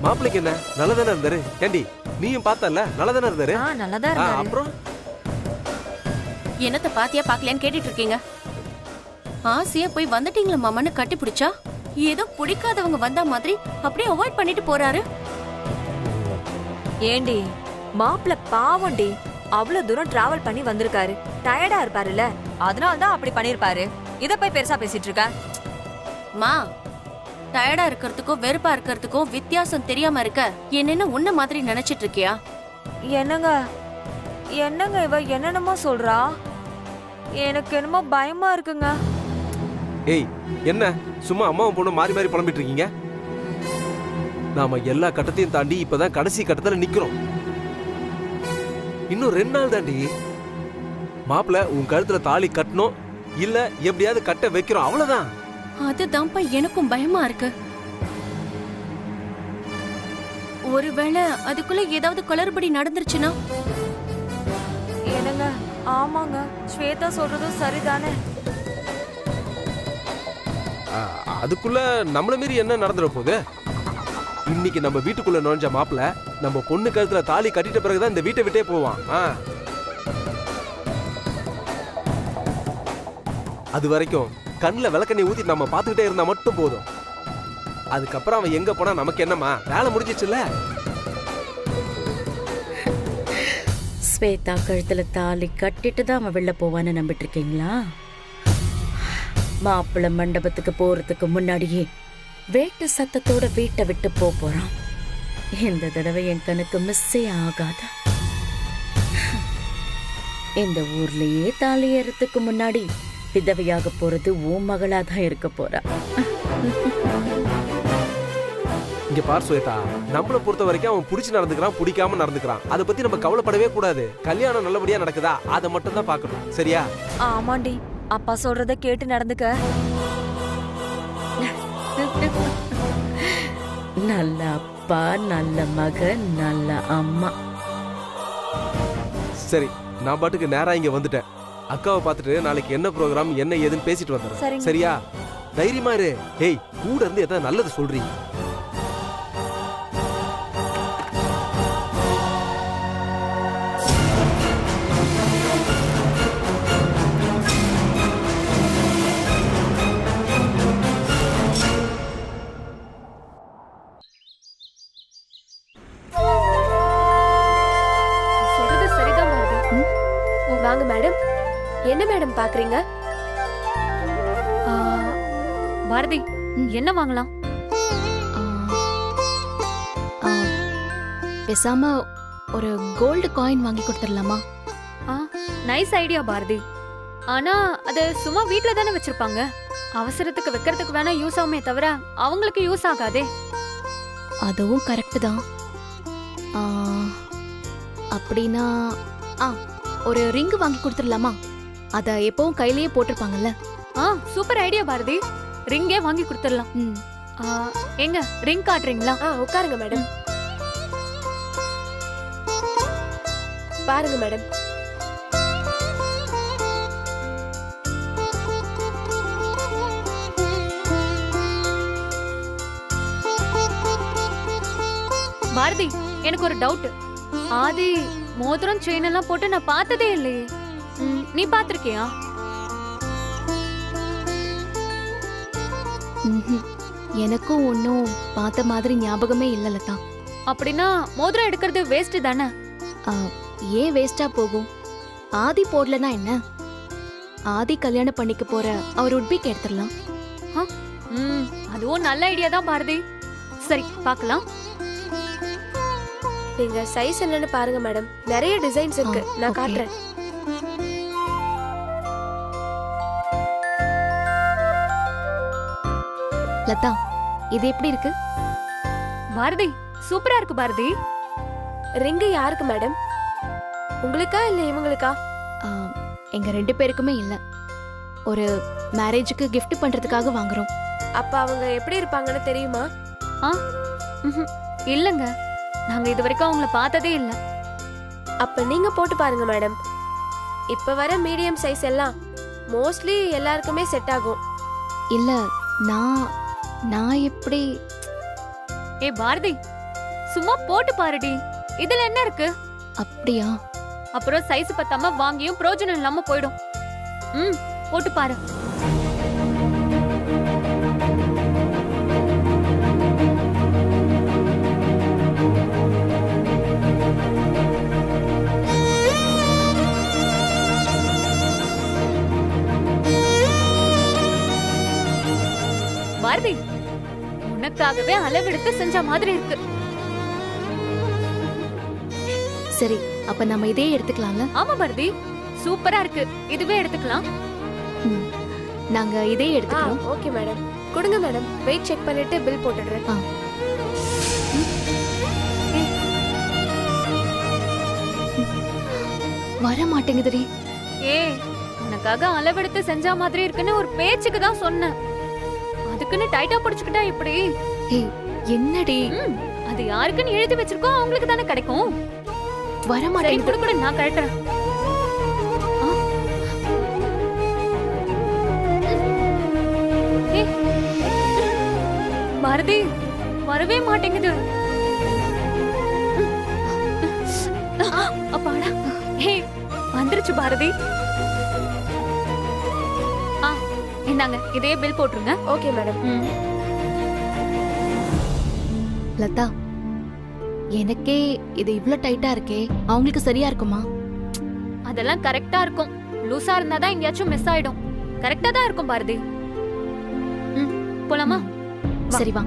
மாப்பிளைக்கு என்ன நல்லதானே இருந்தாரு? ஏண்டி நீயும் பார்த்தல நல்லதானே இருந்தாரு? நல்லதா இருந்தாரு. அப்புறம் என்னத்த பாத்தியா பாக்கலையான்னு கேட்டுட்டு இருக்கீங்க? ஆசையா போய் வந்துட்டீங்களா மாமான்னு கட்டி பிடிச்சா ஏதோ பிடிக்காதவங்க வந்தா மாதிரி அப்படியே அவாய்ட் பண்ணிட்டு போறாரு. ஏண்டி மாப்பிள்ள பாவண்டி, அவ்வளவு தூரம் டிராவல் பண்ணி வந்திருக்காரு, டயர்டா இருப்பாருல்ல, அதனாலதான் அப்படி பண்ணிருப்பாரு. இத போய் பெருசா பேசிட்டு இருக்க. மா, டயர்டா இருக்கிறதுக்கும் வெறுப்பா இருக்கிறதுக்கும் வித்தியாசம் தெரியாம இருக்க என்னென்ன உன்ன மாதிரி நினைச்சிட்டு இருக்கியா? என்னங்க என்னங்க இவ என்னென்னமோ சொல்றா, எனக்கு என்னமோ பயமா இருக்குங்க. ஏய் என்ன சும்மா அம்மாவும் பொண்ணு மாறி மாறி புலம்பிட்டு இருக்கீங்க? நாம எல்லா கட்டத்தையும் தாண்டி இப்பதான் கடைசி கட்டத்துல நிக்கிறோம். இன்னும் 2 நாள் தாண்டி. மாப்பிள்ள உன் கழுத்துல தாலி கட்டணும், இல்ல எப்படியாவது கட்ட வைக்கிறோம், அவ்வளவுதான். அதுதான்ப்பா எனக்கும் பயமா இருக்கு. ஒருவேளை அதுக்குள்ள ஏதாவது குளறுபடி நடந்துருச்சுன்னா? என்னங்க ஆமாங்க, ஸ்வேதா சொல்றதும் சரிதானே. அதுக்குள்ள நம்மள மீறி என்ன நடந்துட போகுது? இன்னைக்கு நம்ம வீட்டுக்குள்ள நுழைஞ்ச மாப்பிள்ள நம்ம பொண்ணு கழுத்துல தாலி கட்டிட்ட பிறகுதான் இந்த வீட்டை விட்டே போவான். அது வரைக்கும் கண்ணுல விளக்கண்ணி ஊத்தி நம்ம பாத்துக்கிட்டே இருந்தா மட்டும் போதும். அதுக்கப்புறம் அவன் எங்க போனா நமக்கு என்னமா, வேலை முடிஞ்சிச்சுல்ல. ஸ்வேதா கழுத்துல தாலி கட்டிட்டு தான் அவன் வெளில போவான்னு நம்பிட்டு இருக்கீங்களா? மாப்பிள்ளை மண்டபத்துக்கு போறதுக்கு முன்னாடியே வேட்டு சத்தத்தோட வீட்டை விட்டு போறான். இந்த தடவை என் கணக்கு மிஸ்ஸே ஆகாத. இந்த ஊர்லயே தாலி ஏறதுக்கு முன்னாடி விதவையாக போறது உன் மகளாதான் இருக்க போறா. இங்க பார் ஸ்வேதா, நம்மளை பொறுத்த வரைக்கும் அவன் பிடிச்சு நடந்துக்கிறான், பிடிக்காம நடந்துக்கிறான், அதை பத்தி நம்ம கவலைப்படவே கூடாது. கல்யாணம் நல்லபடியா நடக்குதா அதை மட்டும் தான் பாக்கணும், சரியா? ஆமாண்டி, அப்பா சொல்றத கேட்டு நடந்துக்க. நல்ல அப்பா, நல்ல மகன், நல்ல அம்மா. சரி, நான் பாட்டுக்கு நேரா இங்க வந்துட்டேன். அக்காவை பார்த்துட்டு நாளைக்கு என்ன ப்ரோக்ராம் என்ன ஏதுன்னு பேசிட்டு வந்துடுறேன், சரியா? தைரியமா இரு. ஏய், கூட இருந்து எதாவது நல்லது சொல்றீங்க. வாங்க மேடம். என்ன மேடம் பாக்குறீங்க? பாரதி, என்ன வாங்கலாம்? பேசாம ஒரு கோல்டு காயின் வாங்கி கொடுத்துடலாமா? Nice idea Bharathi. ஆனா அது சும்மா வீட்ல தானே வச்சிருப்பாங்க, அவசரத்துக்கு வைக்கிறதுக்கு வேணா யூஸ் ஆகுமே தவிர அவங்களுக்கு யூஸ் ஆகாதே. அதுவும் கரெக்ட் தான். அப்படின்னா ஒரு ரிங் வாங்கி கொடுத்துடலாமா? அத எப்பவும் கையிலேயே போட்டிருப்பாங்கல்ல. சூப்பர் ஐடியா பாரதி, ரிங்கே வாங்கி கொடுத்துடலாம். எங்க ரிங் காட்டுறீங்களா? உட்காருங்க மேடம். பாருங்க மேடம். பாரதி, எனக்கு ஒரு டவுட். ஆதி மோதிரம் செயின் எல்லாம் போட்டு நான் பார்த்ததே இல்லையே, நீ பாத்திருக்கியா? எனக்கும் ஒன்னும் பார்த்த மாதிரி ஞாபகமே இல்ல லதா. அப்படின்னா மோதிரம் எடுக்கிறது வேஸ்ட் தானே? ஏன் வேஸ்டா போகும்? ஆதி போடலனா என்ன? ஆதி கல்யாணம் பண்ணிக்க போற அவர் உட்பிக்கு எடுத்துடலாம். அதுவும் நல்ல ஐடியா தான் பாரதி. சரி, பார்க்கலாம். நீங்க சைஸ் என்னன்னு பாருங்க மேடம், நிறைய டிசைன்ஸ் இருக்கு, நான் காட்டுறேன். லதா, இது எப்படி இருக்கு? பாரதி, சூப்பரா இருக்கு பாரதி. ரிங் யாருக்கு மேடம்? உங்களுக்கா இல்ல இவங்களுக்கா? எங்க 2 பேருக்குமே இல்ல, ஒரு மேரேஜுக்கு கிஃப்ட் பண்றதுக்காக வாங்குறோம். அப்ப அவங்க எப்படி இருப்பாங்கன்னு தெரியுமா? இல்லங்க, நாங்க இது வரைக்கும் அவங்கள பார்த்ததே இல்ல. அப்ப நீங்க போட்டு பாருங்க மேடம். இப்ப வர மீடியம் சைஸ் எல்லாம் மோஸ்ட்லி எல்லாருக்குமே செட் ஆகும். இல்ல, நான் எப்படி? பாரதி, சும்மா போட்டு பாருடி, இதுல என்ன இருக்கு? அப்படியா? அப்புறம் சைஸ் பத்தாம வாங்கியும் பிரயோஜனம் இல்லாம போயிடும். போட்டு பாரு. பாரதி, உனக்காகவே அளவெடுத்து செஞ்ச மாதிரி இருக்கு. சரி, அப்ப நம்ம இதே எடுத்துக்கலாம்ல? ஆமா பாரதி, சூப்பரா இருக்கு. இதுவே எடுத்துக்கலாம். நாங்க இதே எடுத்துக்கிறோம். ஓகே மேடம், கொடுங்க மேடம். வெயிட் செக் பண்ணிட்டு பில் போட்டுடுறேன். வர மாட்டேங்குதுடி. உனக்காக அளவெடுத்து செஞ்ச மாதிரி இருக்குன்னு ஒரு பேச்சுக்கு தான் சொன்னேன். அதுக்குன்னு டைட்டா பிடிச்சுக்கிட்டா இப்படி? என்னடி? அது யாருக்குன்னு எழுதி வச்சிருக்கோம், அவங்களுக்கு தானே கிடைக்கும். வர மாட்டேங்குது. கூட நான் கழட்டுறேன். பாரதி, வரவே மாட்டேங்குது. அப்பாடா, வந்துருச்சு பாரதி. இந்தாங்க, இதே பில் போட்டுருங்க. Okay madam. லதா, எனக்கே இது இவ்ளோ டைட்டா இருக்கே, அவங்களுக்கு சரியா இருக்குமா? அதெல்லாம் கரெக்டா இருக்கும். லூசா இருந்தாதான் எங்கேயாச்சும் மிஸ் ஆயிடும். கரெக்டா தான் இருக்கும் பாரதி. போலாமா? சரி வா.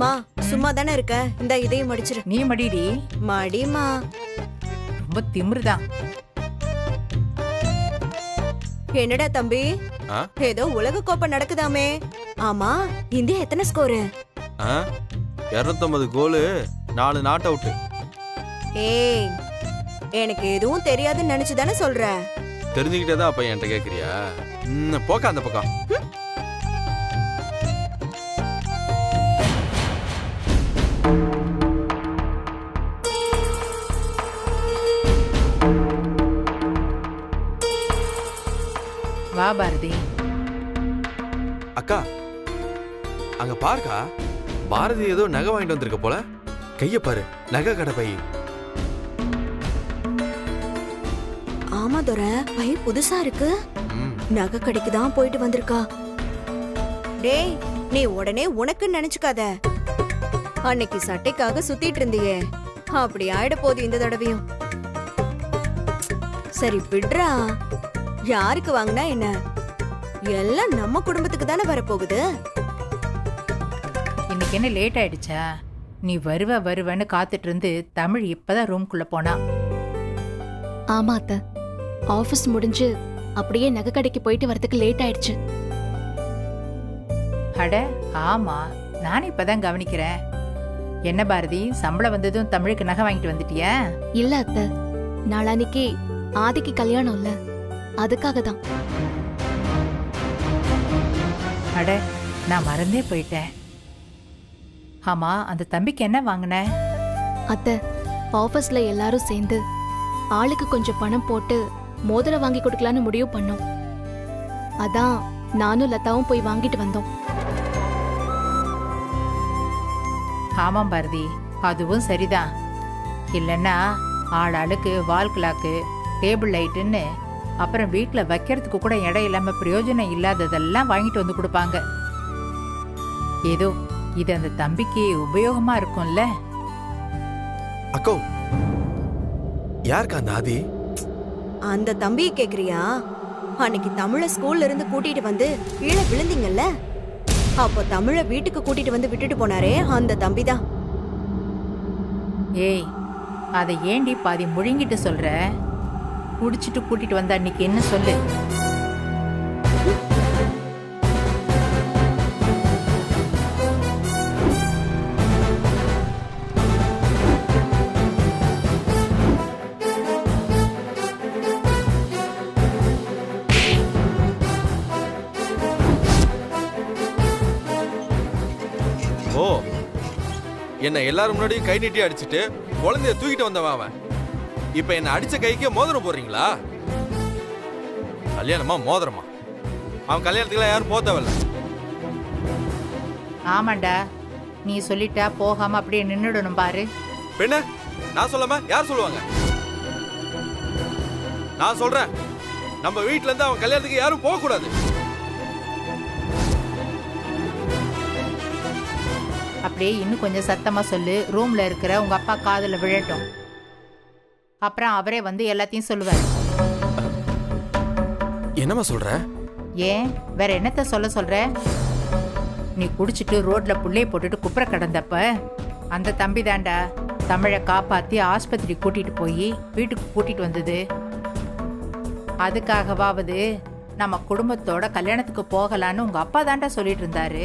மா, சும்மா தானே இருக்க, இந்த இதையும் மடிச்சிரு. நீ மடிடி. மடிமா. ரொம்ப திமிருதான். என்னடா தம்பி, ஏதோ உலக கோப்பை நடக்குதாமே. ஆமா, இந்தியா எத்தனை ஸ்கோரு? 250 goal, 4 not out. ஏய், எனக்கு எதுவும் தெரியாதுன்னு நினைச்சுதானே சொல்ற? தெரிஞ்சுக்கிட்டே அப்ப என்கிட்ட கேக்குறியா? போக்க அந்த பக்கம். வா பாரதி. அக்கா, அங்க பாருக்கா, பாரதி ஏதோ நகை வாங்கிட்டு வந்திருக்க போல. கைய பாரு, நகை கடை பை. ஆமா துரை, பை புதுசா இருக்கு. நகை கடைக்கு தான் போயிட்டு வந்திருக்கா. டேய், நீ உடனே உனக்கு நினைச்சுக்காத. அன்னைக்கு சட்டைக்காக சுத்திட்டு இருந்தியே, அப்படி ஆயிட போகுது இந்த தடவையும். சரி விடுறா, யாருக்கு வாங்கினா என்ன, எல்லாம் நம்ம குடும்பத்துக்கு தானே வரப்போகுது. இன்னைக்கு என்ன லேட் ஆயிடுச்சா? நீ வருவேன்னு காத்துட்டு இருந்து தமிழ் இப்பதான் ரூம்குள்ள போனா. ஆமா அத்தை, ஆபீஸ் முடிஞ்சு அப்படியே நகை கடைக்கு போயிட்டு வரதுக்கு லேட் ஆயிடுச்சு. அட ஆமா, நானும் இப்பதான் கவனிக்கிறேன். என்ன பாரதி, சம்பளம் வந்ததும் தமிழுக்கு நகை வாங்கிட்டு வந்துட்டியா? இல்ல அத்தை, நாளானிக்கு ஆதிக்கு கல்யாணம் இல்ல, அதுக்காக தான். அட, நான் மறந்தே போயிட்டேன். ஆமா, அந்த தம்பிக்கு என்ன வாங்கின? அத்தை, ஆபீஸ்ல எல்லாரும் சேர்ந்து ஆளுக்கு கொஞ்சம் பணம் போட்டு மோதிரம் வாங்கி கொடுக்கலான்னு முடிவு பண்ணோம். அதான் நானும் லதாவும் போய் வாங்கிட்டு வந்தோம். ஆமாம் பாரதி, அதுவும் சரிதான். இல்லைன்னா ஆளாளுக்கு வால் கிளாக்கு, டேபிள் லைட்டுன்னு அப்புறம் வீட்டில் வைக்கிறதுக்கு கூட இடம் இல்லாம பிரயோஜனம் இல்லாததெல்லாம் வாங்கிட்டு வந்து கொடுப்பாங்க. ஏதோ இது அந்த தம்பிக்கு உபயோகமா இருக்கும்ல. அக்கோ, யாருக்கா அந்த ஆதி? அந்த தம்பியை கேக்குறியா? அன்னைக்கு தமிழ ஸ்கூல்ல இருந்து கூட்டிட்டு வந்து கீழே விழுந்தீங்கல்ல, அப்போ தமிழ வீட்டுக்கு கூட்டிட்டு வந்து விட்டுட்டு போனாரே அந்த தம்பிதான். ஏய், அதை ஏண்டி பாதி முழுங்கிட்டு சொல்ற? குடிச்சிட்டு கூட்டிட்டு வந்த அன்னைக்கு என்ன சொல்லு. ஓ, என்ன எல்லாரும் முன்னாடியும் கை நீட்டி அடிச்சுட்டு குழந்தைய தூக்கிட்டு வந்தவன் அவன். இப்ப என்ன அடிச்ச கைக்கே மோதிரம் போடுறீங்களா? கல்யாணமா மோதிரமா? அவன் கல்யாணத்துக்குலாம் யாரும் போக தேவையில்ல. ஆமாண்டா, நீ சொல்லிட்டா போகாம அப்படியே நின்னுடணும் பாரு. பெண்ண நான் சொல்லாம யார் சொல்லுவாங்க? நான் சொல்றேன், நம்ம வீட்ல இருந்து அவன் கல்யாணத்துக்கு யாரும் போக கூடாது. அப்படியே இன்னும் கொஞ்சம் சத்தமா சொல்லு. ரூம்ல இருக்கிற உங்க அப்பா காதுல விழட்டும். அப்புறம் அவரே வந்து எல்லாத்தையும் சொல்லுவார். என்னம்மா சொல்ற? ஏன் வேற என்னத்த சொல்ற? நீ குடிச்சிட்டு ரோட்ல புள்ளைய போட்டுட்டு குப்புற கிடந்தப்ப அந்த தம்பி தாண்டா தமிழை காப்பாத்தி ஆஸ்பத்திரி கூட்டிட்டு போய் வீட்டுக்கு கூட்டிட்டு வந்தது. அதுக்காகவாவது நம்ம குடும்பத்தோட கல்யாணத்துக்கு போகலான்னு உங்க அப்பா தாண்டா சொல்லிட்டு இருந்தாரு.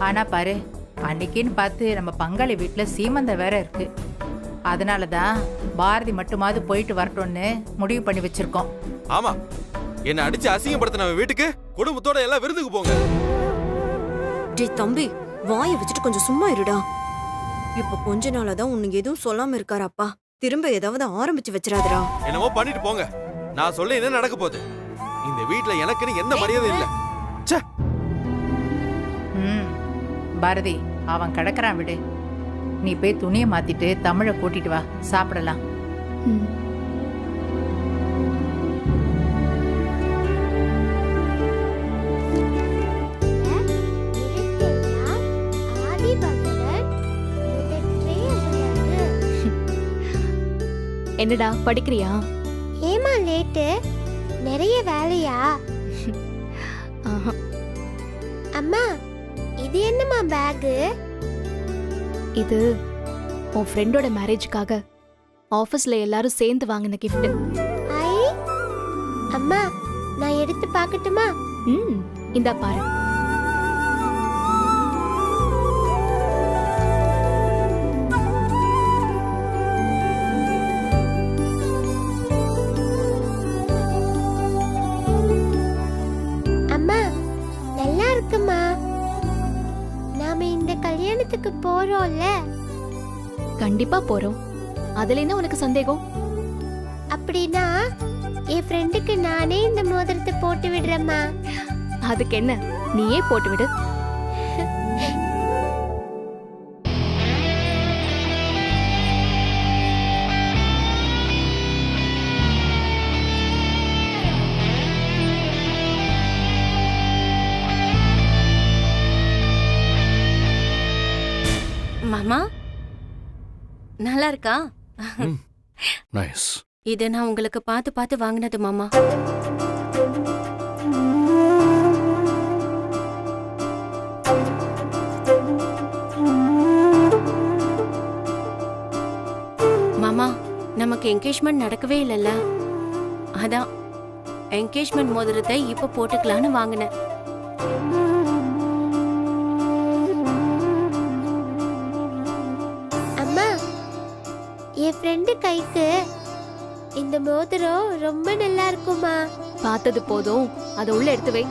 ஆனா பாரு, அன்னைக்குன்னு பார்த்து நம்ம பங்காளி வீட்டுல சீமந்த வேற இருக்கு. அதனாலதான் பாரதி மட்டுமாவது போயிட்டு வரட்டும்னு முடிவு பண்ணி வச்சிருக்கோம். ஆமா, என்ன அடிச்சு அசிங்கப்படுத்தின வீட்டுக்கு குடும்பத்தோட எல்லாம் விருந்துக்கு போங்க. டேய் தம்பி, வாயை வச்சுட்டு கொஞ்சம் சும்மா இருடா. இப்ப கொஞ்ச நாளாதான் உனக்கு எதுவும் சொல்லாம இருக்காரு அப்பா. திரும்ப ஏதாவது ஆரம்பிச்சு வச்சிடாதடா. என்னமோ பண்ணிட்டு போங்க. நான் சொல்ல என்ன நடக்க போகுது? இந்த வீட்டுல எனக்குன்னு எந்த மரியாதை இல்ல. ச்சே. பாரதி, அவன் கிடக்குறான் விடு. நீ போய் துணியை மாத்திட்டு தமிழை கூட்டிட்டு வா, சாப்பிடலாம். என்னடா படிக்கிறியா? ஏமா லேட்டு? நிறைய வேலையா? அம்மா, இது என்னம்மா பேக்? இது உன் ஃப்ரெண்டோட மேரேஜ்க்காக ஆபீஸ்ல எல்லாரும் சேர்ந்து வாங்கின கிஃப்ட். ஐ, அம்மா நான் எடுத்து பார்க்கட்டுமா? இந்தா பாரு. கல்யாணத்துக்கு போறோம்ல? கண்டிப்பா போறோம். அதுல என்ன உனக்கு சந்தேகம்? அப்படின்னா என் ஃப்ரெண்டுக்கு நானே இந்த மோதிரத்தை போட்டு விடுறேம்மா. அதுக்கு என்ன, நீயே போட்டு விடு. மாமா, நல்லா இருக்கா? நைஸ். இது நான் உங்களுக்கு பார்த்து பார்த்து வாங்கினது மாமா. மாமா, நமக்கு என்கேஜ்மெண்ட் நடக்கவே இல்லைல்ல, அதான் என்கேஜ்மெண்ட் மோதிரத்தை இப்ப போட்டுக்கலான்னு வாங்கினேன். என் ஃப்ரெண்டு கைக்கு இந்த மோதிரம் ரொம்ப நல்லா இருக்குமா. பார்த்தது போதும், அதை உள்ள எடுத்து வை.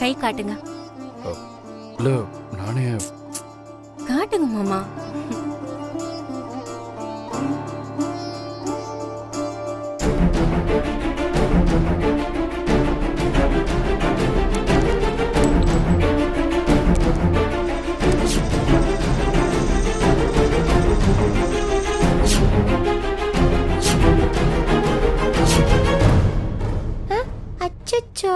கை காட்டுங்க. நானே காட்டுங்க மாமா. அச்சச்சோ,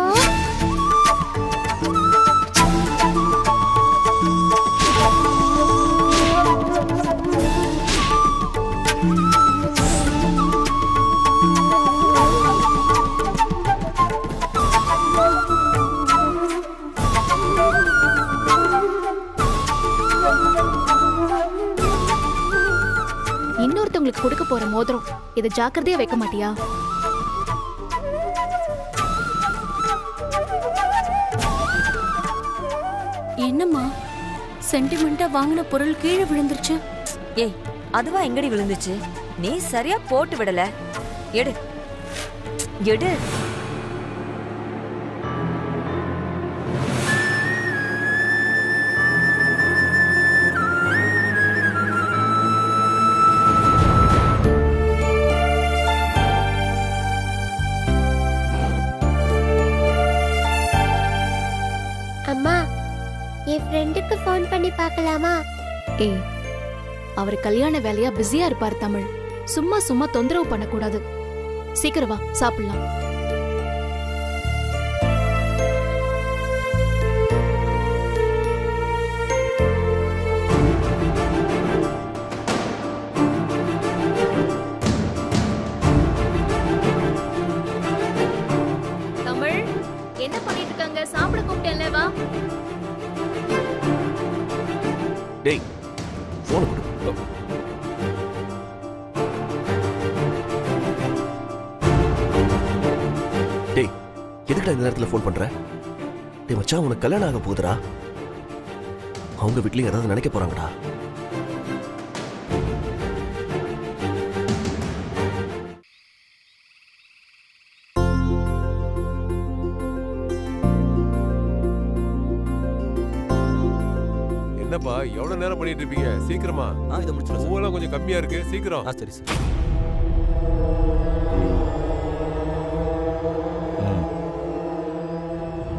இன்னொருத்தவங்களுக்கு கொடுக்க போற மோதிரம், இதை ஜாக்கிரதையா வைக்க மாட்டியா? என்னம்மா, சென்டிமெண்டா வாங்கின பொருள் கீழே விழுந்துருச்சு. ஏய், அதுவா எங்கடி விழுந்துச்சு? நீ சரியா போட்டு விடல. எடு எடு. அப்பாக்கு ஃபோன் பண்ணி பார்க்கலாமா? ஏய், அவர் கல்யாண வேலையா பிஸியா இருப்பார் தமிழ். சும்மா சும்மா தொந்தரவு பண்ணக்கூடாது. சீக்கிரம் வா, சாப்பிடலாம். தமிழ் என்ன பண்ணிட்டு இருக்காங்க? சாப்பிட கூப்பிட்டேன்ல, வா. டேய் ஃபோன் கொடு. டேய் எதுக்குடா இந்த நேரத்துல ஃபோன் பண்ற? டேய் மச்சான், உனக்கு கல்யாணம் ஆக போகுதுடா. அவங்க வீட்லயும் ஏதாவது நினைக்க போறாங்கடா. என்னப்பா எவ்வளவு நேரம் பண்ணிட்டு இருப்பீங்க? சீக்கிரமா. இதை முடிச்சிடலாம். பூவெல்லாம் கொஞ்சம் கம்மியா இருக்கு, சீக்கிரம். சரி சார்.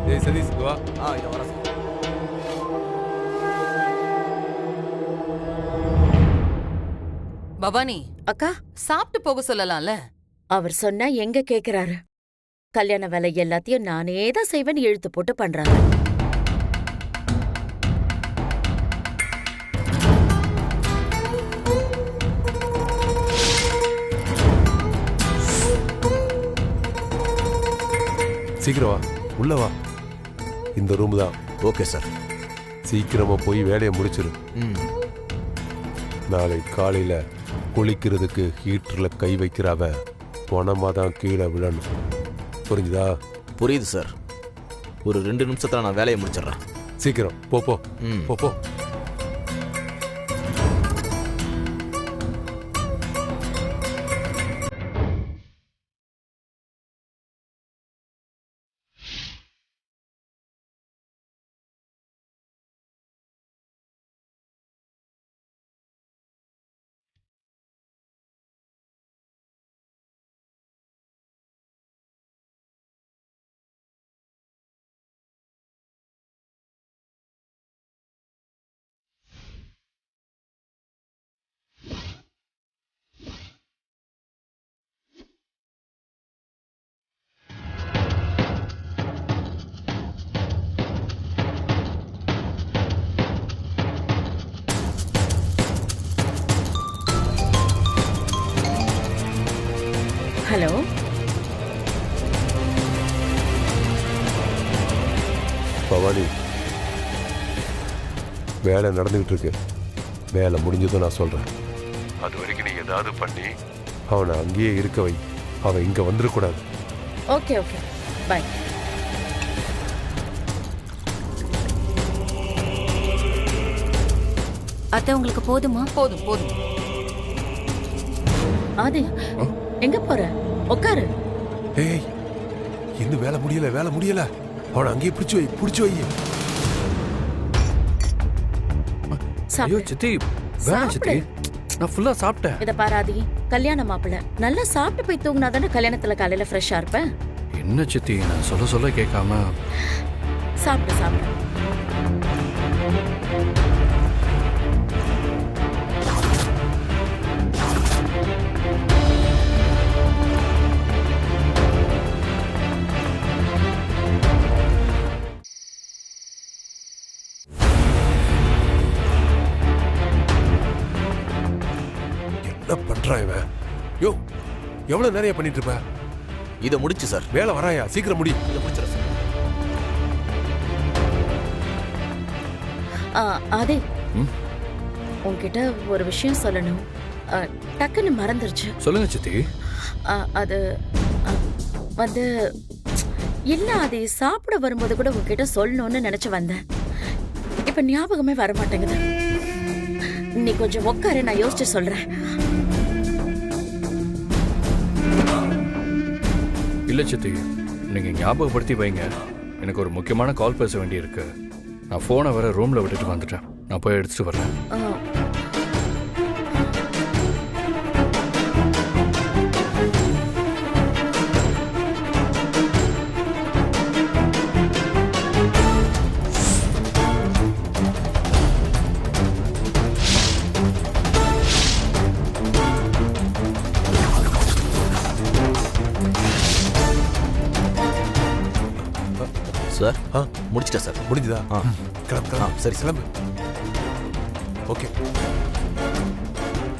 டேய் சதீஷ் வா. இதை வர சார். பவானி அக்கா, சாப்பிட்டு போக சொல்லலாம்ல. அவர் சொன்னா எங்க கேக்குறாரு? கல்யாண வேலை எல்லாத்தையும் நானே தான் செய்வேன்னு இழுத்து போட்டு பண்றாங்க. சீக்கிரம் வா, உள்ள வா. இந்த ரூம் தான். Okay sir. சீக்கிரமா போய் வேலையை முடிச்சிரு. நாளை காலையில குளிக்கிறதுக்கு ஹீட்டர்ல கை வைக்கிறவ பணமா தான் கீழே விழணும். புரிஞ்சுதா? புரியுது சார். ஒரு 2 நிமிஷத்துல நான் வேலையை முடிச்சிடுறேன். சீக்கிரம் போ போ போ போ. ஹலோ, பவானி, வேலை நடந்துகிட்டு இருக்கு. வேலை முடிஞ்சதும் நான் சொல்றேன். அது வரைக்கும் நீ ஏதாவது பண்ணி அவனை அங்கேயே இருக்க வை. அவன் இங்க வந்துடக்கூடாது. Okay okay, bye. அத்தை உங்களுக்கு போதுமா? போதும் போதும். ஆதி, எங்க போற? உட்காரு. ஏய், இன்னும் வேலை முடியல, வேலை முடியல. அவனை அங்கேயே பிடிச்சு வை. ஐயோ சித்தி, வேணாம் சித்தி. நான் ஃபுல்லா சாப்பிட்டேன். இத பாராதி, கல்யாண மாப்பிள்ள நல்லா சாப்பிட்டு போய் தூங்கினா தானே கல்யாணத்துல காலையில ஃப்ரெஷ்ஷா இருப்பேன். என்ன சித்தி, நான் சொல்ல கேட்காம. சாப்பிடு சாப்பிடு. என்ன பண்றான் இவன்? யோ, எவ்வளவு நேரம் பண்ணிட்டு இருப்ப? இதை முடிச்சு சார். வேலை வராயா? சீக்கிரம் முடி. இதை முடிச்சிடறேன் சார். ஆதி, உன்கிட்ட ஒரு விஷயம் சொல்லணும். டக்குன்னு மறந்துருச்சு. சொல்லுங்க சித்தி. அது வந்து இல்ல, ஆதி, சாப்பிட வரும்போது கூட உன்கிட்ட சொல்லணும்னு நினைச்சு வந்தேன். இப்ப ஞாபகமே வர மாட்டேங்குது. நீ கொஞ்சம் உட்காரு, நான் யோசிச்சு சொல்றேன். இல்ல சித்தி, நீங்க ஞாபகப்படுத்தி வைங்க. எனக்கு ஒரு முக்கியமான கால் பேச வேண்டியிருக்கு. நான் போனை வர ரூம்ல விட்டுட்டு வந்துட்டேன். நான் போய் எடுத்துட்டு வரேன். சார் முடிச்சிட்டேன் சார். முடிஞ்சுதா? கிளம்பு சரி கிளம்பு. ஓகே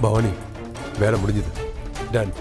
பவானி, வேலை முடிஞ்சுது. டன்.